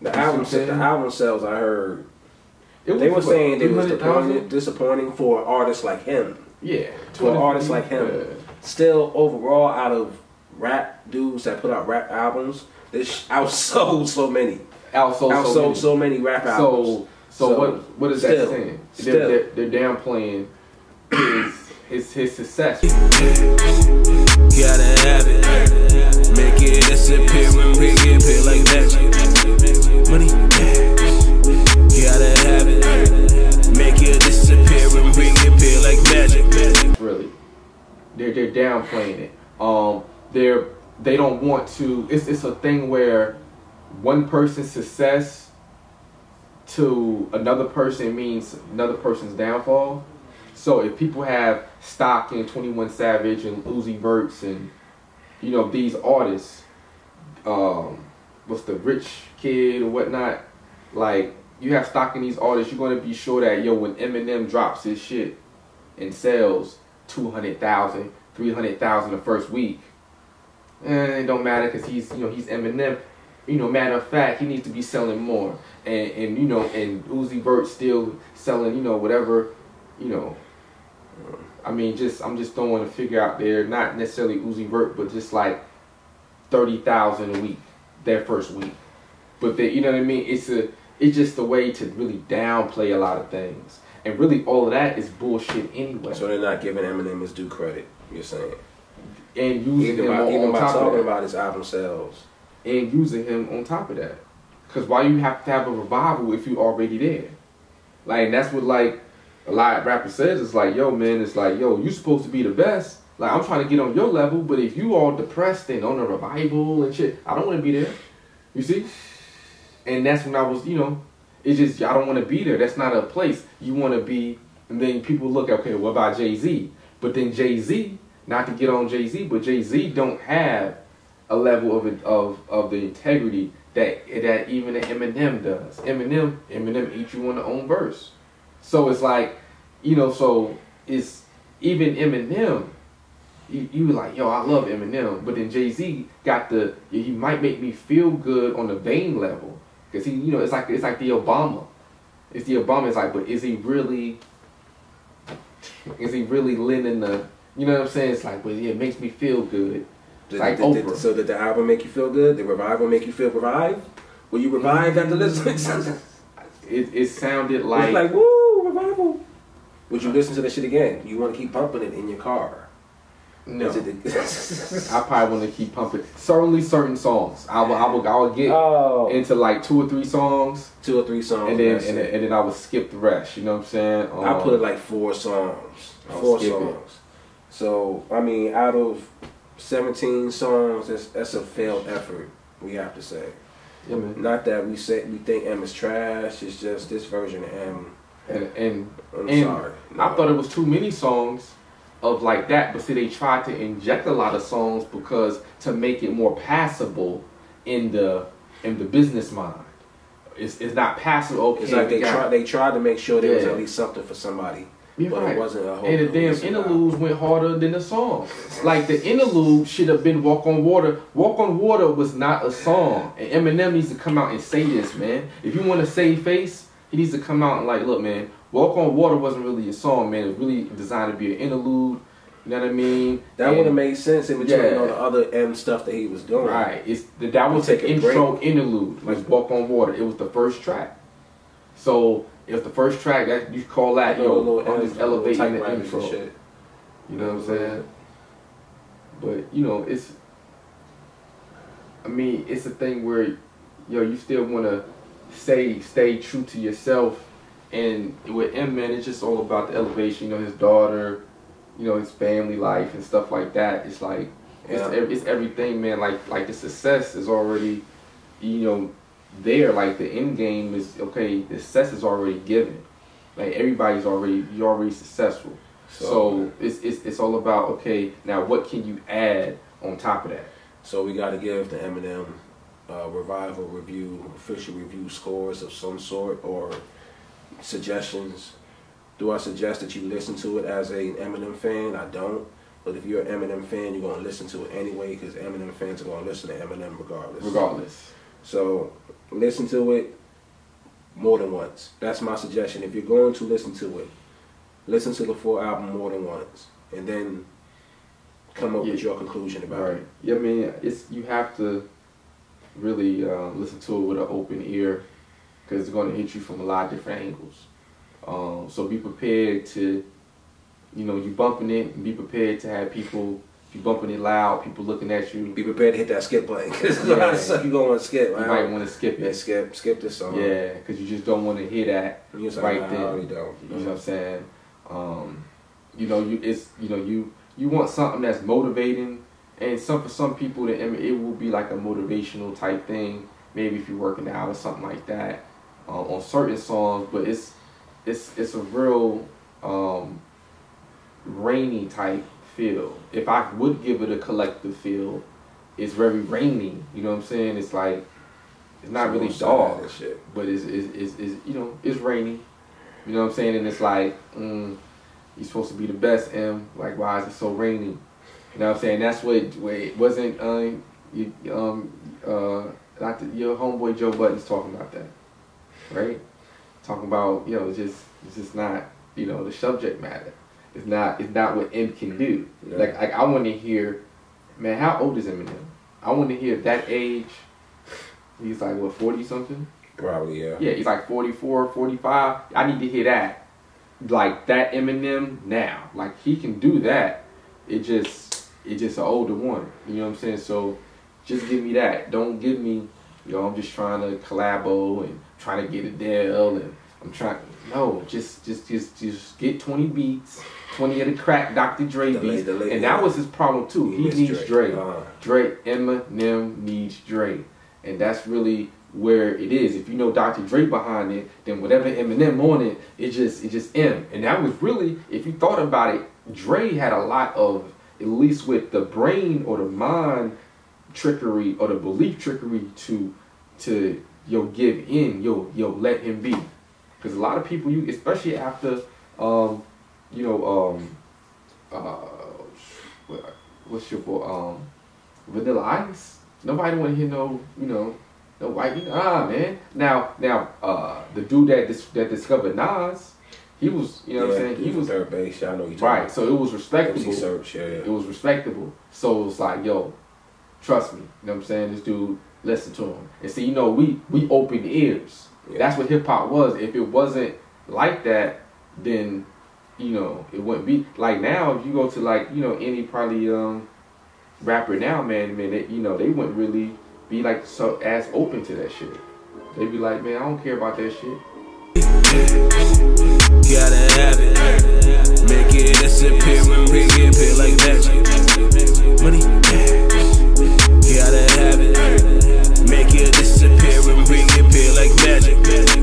The album sales, I heard. They were saying it was disappointing for artists like him. Yeah. For artists like him. Yeah. Still, overall, out of rap dudes that put out rap albums, this outsold so many. Outsold so many rap albums. So what is that saying? They're downplaying his success. Gotta have it. Make it disappear when we get paid like magic. Money, gotta have it. Make it disappear when we get paid like magic. Really, they're downplaying it. They don't want to. It's a thing where one person's success to another person means another person's downfall. So if people have stock in 21 Savage and Uzi Verts and these artists, what's the Rich Kid or whatnot, like you have stock in these artists, you're gonna be sure that when Eminem drops his shit and sells 200,000, 300,000 the first week, it don't matter because he's Eminem. Matter of fact, he needs to be selling more, and Uzi Vert still selling whatever. I mean, I'm just throwing a figure out there, not necessarily Uzi Vert, but just like 30,000 a week, their first week. But you know what I mean? It's just a way to really downplay a lot of things, and really all of that is bullshit anyway. So they're not giving Eminem his due credit. You're saying, and using him even on by top talking of that. about his album sales, and using him on top of that. Because why you have to have a revival if you already there? Like, that's what like a lot of rappers says. It's like, yo, man, it's like, yo, you supposed to be the best. Like, I'm trying to get on your level, but if you all depressed and on a revival and shit, I don't want to be there. You see? And that's when I was, it's just, I don't want to be there. That's not a place you want to be. And then people look, okay, what about Jay-Z? But then Jay-Z, not to get on Jay-Z, but Jay-Z don't have a level of the integrity that even Eminem does. Eminem eats you on the own verse. So it's like, so it's even Eminem. You like, yo, I love Eminem, but then Jay-Z got he might make me feel good on the vein level, because he, it's like the Obama. It's the Obama. It's like, but is he really lending the, you know what I'm saying? It's like, but it makes me feel good. So did the album make you feel good? Did Revival make you feel revived? Were you revived after listening? It sounded like... It's like, woo, Revival. Would you listen to that shit again? You want to keep pumping it in your car? No. I probably want to keep pumping. Certainly certain songs. I will get into like 2 or 3 songs. 2 or 3 songs. And then I would skip the rest. You know what I'm saying? I put it like 4 songs. 4 songs. So, I mean, out of 17 songs, that's a failed effort, we have to say. Yeah, man. Not that we think M is trash, it's just this version of M. And sorry. No. I thought it was too many songs of like that, but see, they tried to inject a lot of songs because to make it more passable in the business mind. It's not passable. Okay, it's like they tried to make sure there was at least something for somebody. You're but right. It wasn't a whole. And the damn interludes went harder than the song. Like the interlude should have been "Walk on Water." "Walk on Water" was not a song, and Eminem needs to come out and say this, man. If you want to save face, he needs to come out and like, look, man, "Walk on Water" wasn't really a song, man. It was really designed to be an interlude. You know what I mean? That would have made sense in between all the other M stuff that he was doing. Right. That was the intro interlude. Like "Walk on Water." It was the first track. So if the first track, that you call that, I'm just elevating the intro. Shit. You know what I'm saying? But it's a thing where you still want to stay true to yourself. And with M, man, it's just all about the elevation. His daughter, his family life and stuff like that. It's like it's everything, man. Like the success is already, there. Like the end game is okay. The success is already given. Like you're already successful. So it's all about, okay, now what can you add on top of that? So we got to give the Eminem Revival review, official review scores of some sort, or suggestions. Do I suggest that you listen to it as an Eminem fan? I don't. But if you're an Eminem fan, you're going to listen to it anyway, because Eminem fans are going to listen to Eminem regardless. So listen to it more than once. That's my suggestion. If you're going to listen to it, listen to the full album more than once, and then come up with your conclusion about it. Yeah, I mean, you have to really listen to it with an open ear, because it's going to hit you from a lot of different angles. So be prepared to, you bumping it, and be prepared to have people, if you bumping it loud, people looking at you. Be prepared to hit that skip button, because you're going to want to skip. You might want to skip it. Yeah, skip this song. Yeah, because you just don't want to hear that right there. You know what I'm saying? You want something that's motivating, and for some people, it will be like a motivational type thing. Maybe if you're working out or something like that on certain songs, but it's a real rainy type feel. If I would give it a collective feel, it's very rainy. You know what I'm saying? It's like it's not really dark, but it's it's rainy. You know what I'm saying? And it's like you're supposed to be the best, M. Like, why is it so rainy? You know what I'm saying? That's what it wasn't. Your homeboy Joe Budden's talking about that, right? Talking about it's just not the subject matter. It's not what M can do. Yeah. Like I want to hear, man, how old is Eminem? I want to hear that age. He's like what, 40 something? Probably, yeah. Yeah, he's like 44, 45. I need to hear that. Like that Eminem now. Like he can do that. It's just an older one. You know what I'm saying? So just give me that. Don't give me, I'm just trying to collabo and trying to get a deal and I'm trying. No, just get 20 beats, 20 of the crack Dr. Dre beats, and that was his problem too. He needs Dre. Eminem needs Dre, and that's really where it is. If you know Dr. Dre behind it, then whatever Eminem on it, it's just M. And that was really, if you thought about it, Dre had a lot of, at least with the brain or the mind trickery or the belief trickery to give in, let him be. Because a lot of people, especially after, what's your boy, Vanilla Ice? Nobody want to hear no white, man. Now, the dude that discovered Nas, he was, what I'm saying? He was third base. I know you right. So it was respectable. Search, yeah. It was respectable. So it was like, trust me. You know what I'm saying? This dude, listen to him. And see, we open ears. Yeah. That's what hip hop was. If it wasn't like that, then it wouldn't be like now. If you go to like any probably rapper now, man, they wouldn't really be like so as open to that shit. They'd be like, man, I don't care about that shit. Gotta have it, make it disappear and bring it